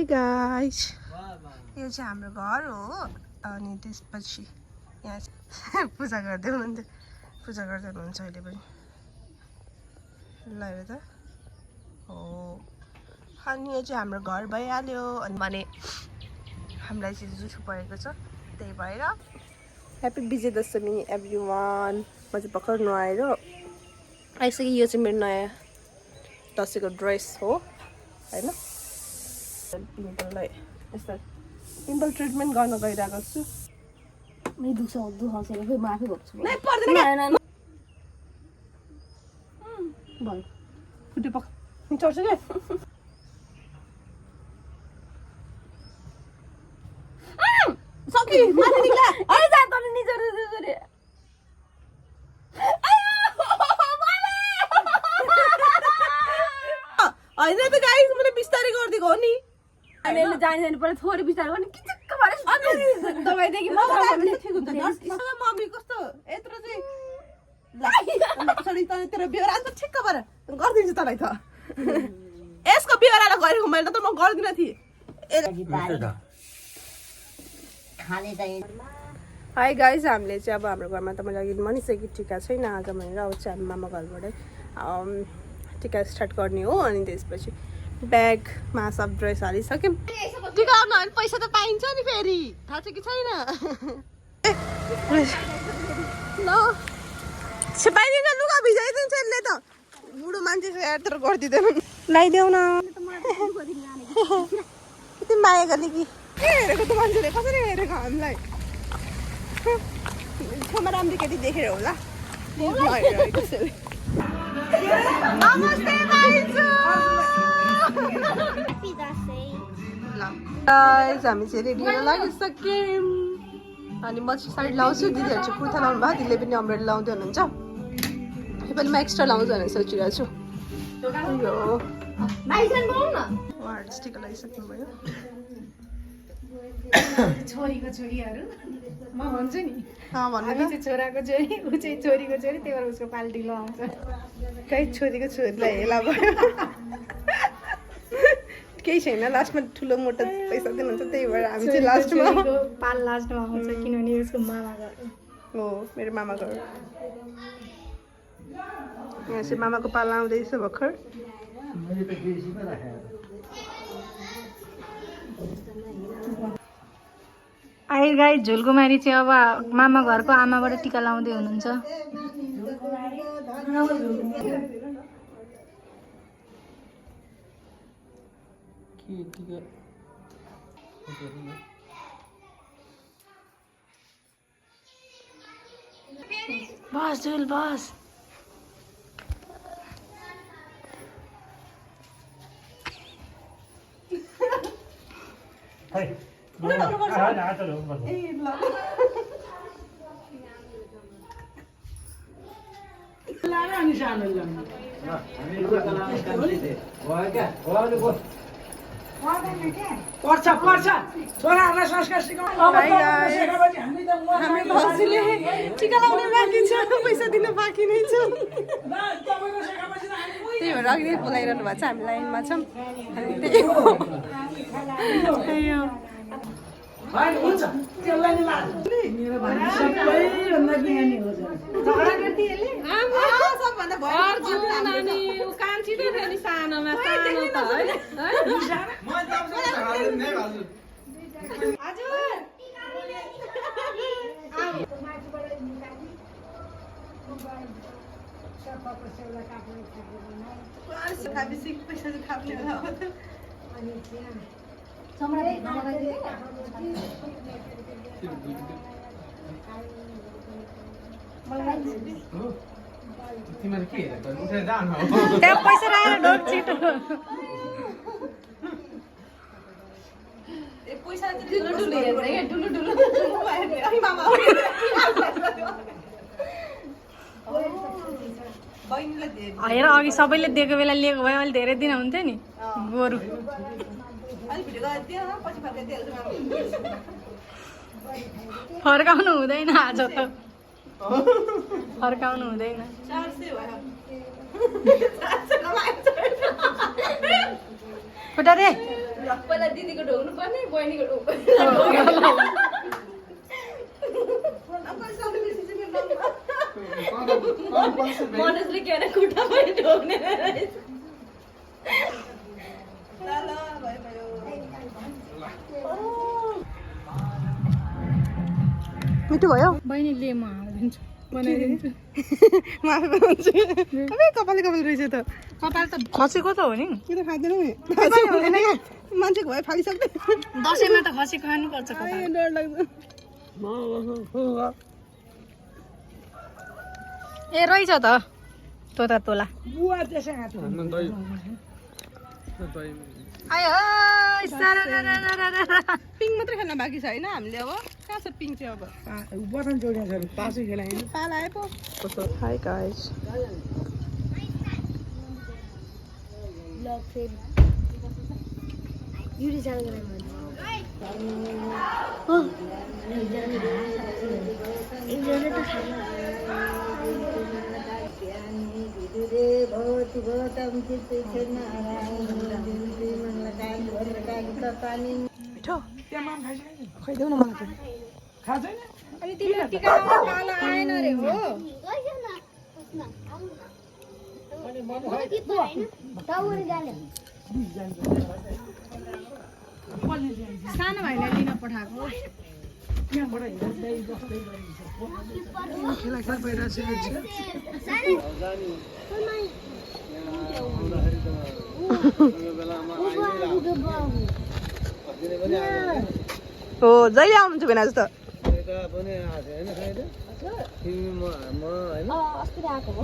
High guys, यो चाहिँ हाम्रो घर हो अनि त्यसपछि यहाँ पूजा गर्दै हुनुहुन्छ अहिले पनि। ल हेर त हो, अनि यो चाहिँ हाम्रो घर भइहाल्यो। अनि भने हामीलाई चाहिँ जुठो परेको छ, त्यही भएर ह्याप्पी विजय दशमी एभ्रिवान। म चाहिँ भर्खर नुहाएर आइसकेँ। यो चाहिँ मेरो नयाँ दसैँको ड्रेस हो होइन। पिम्पललाई यस्तो पिम्पल ट्रिटमेन्ट गर्न गइरहेको छु। चढ्छ क्या सकी माथि निक्ला होइन त गाइस, मैले बिस्तारै गरिदिएको हो नि। अनि जाने पर्यो थोरै बिस्तारै गर्ने किचक्क भरे दबाईदेखि मम्मी कस्तो यत्रो चाहिँ तेरो बेहोरा त ठिक्क भएर गरिदिन्छु तँलाई त। यसको बेहोरालाई गरेको मैले त म गर्दिनँ थिएँ। हाई गाइस, हामीले चाहिँ अब हाम्रो घरमा त मैले अघि भनिसकेँ टिका छैन आज भनेर। अब चाहिँ हामी मामा घरबाटै टिका स्टार्ट गर्ने हो। अनि त्यसपछि ब्यागमा सब ड्रेस हालिसक्यौँ। टिका आउनु भने पैसा त पाइन्छ नि फेरि, थाहा छ कि छैन? ल पाइदिन्छ, लुगा भिजाइदिन्छ यसले त। बुढो मान्छेको यात्रा गरिदिँदैन, लगाइदेऊ न। कति माया गर्ने कि हेरेको त मान्छेले कसरी हेरेको हामीलाई। छेउमा राम्रो केटी देखेर होला। हामी चाहिँ रेडी हुन लागिसक्यौँ। अनि म चाहिँ साडी लाउँछु, दिदीहरू चाहिँ कुर्ता लाउनु भयो, दिदीले पनि अम्ब्रेला लाउँदै हुनुहुन्छ। योपालि म एक्स्ट्रा लाउँछु भनेर सोचिरहेको छु। उहाँहरू टिका लगाइसक्नु भयो। छोरीको छोरीहरू म भन्छु नि, हामी चाहिँ छोराको छोरी, ऊ चाहिँ छोरीको छोरी, त्यही भएर उसको पाल्टी लगाउँछ। कहीँ छोरीको छोरीलाई हेला भयो। केही छैन, लास्टमा ठुलो मोटो पैसा दिनुहुन्छ, त्यही भएर हामी चाहिँ लास्टमा पाल लास्टमा आउँछ, किनभने उसको मामा घर हो, मेरो मामा घर। यहाँ चाहिँ मामाको पाला आउँदैछ भर्खर। आइ गाई झुलकुमारी चाहिँ अब मामा घरको आमाबाट टिका लाउँदै हुनुहुन्छ। बस झुल बस। छोराहरूलाई संस्कार सिकाउनु। हाम्रो भाउजूले टिका लाउने बाँकी छ, पैसा दिन बाँकी नै छ। त्यही भएर अघि नै बोलाइरहनु भएको छ, हामी लाइनमा छौँ। त्यहाँ पैसा राखेर डोक छिटो। हेर अघि सबैले दिएको बेला लिएको भए अहिले धेरै दिन हुन्थ्यो नि। गोरु फर्काउनु हुँदैन, आज त फर्काउनु हुँदैन। खुट्टा दे पहिला दिदीको ढोग्नु पर्ने बहिनीको ढोग्नु मनोजले के अरे खुट्टा पनि ढोग्ने रहेछ मिठो भयो बहिनीले म हालिदिन्छु बनाइदिन्छु माफी बनाउँछु अबे कपाल रहेछ त कपाल त खसेको त हो नि किन खाँदैन मान्छेको भए फालिसक्दैन दसैँमा त खसी खानुपर्छ कपाल डर लाग्छ ए रहेछ त तोता तोला आयो पिङ मात्रै खेल्न बाँकी छ होइन हामीले अब कहाँ छ पिङ चाहिँ अब पाल आयो पो हाई गाइस मिठो खुवाइदेऊ न मलाई अनि तिम्रो टिका पाला आएन रे हो सानो भाइलाई लिन पठाएको हो जहिले आउनुहुन्छ भने आज त अस्ति आएको हो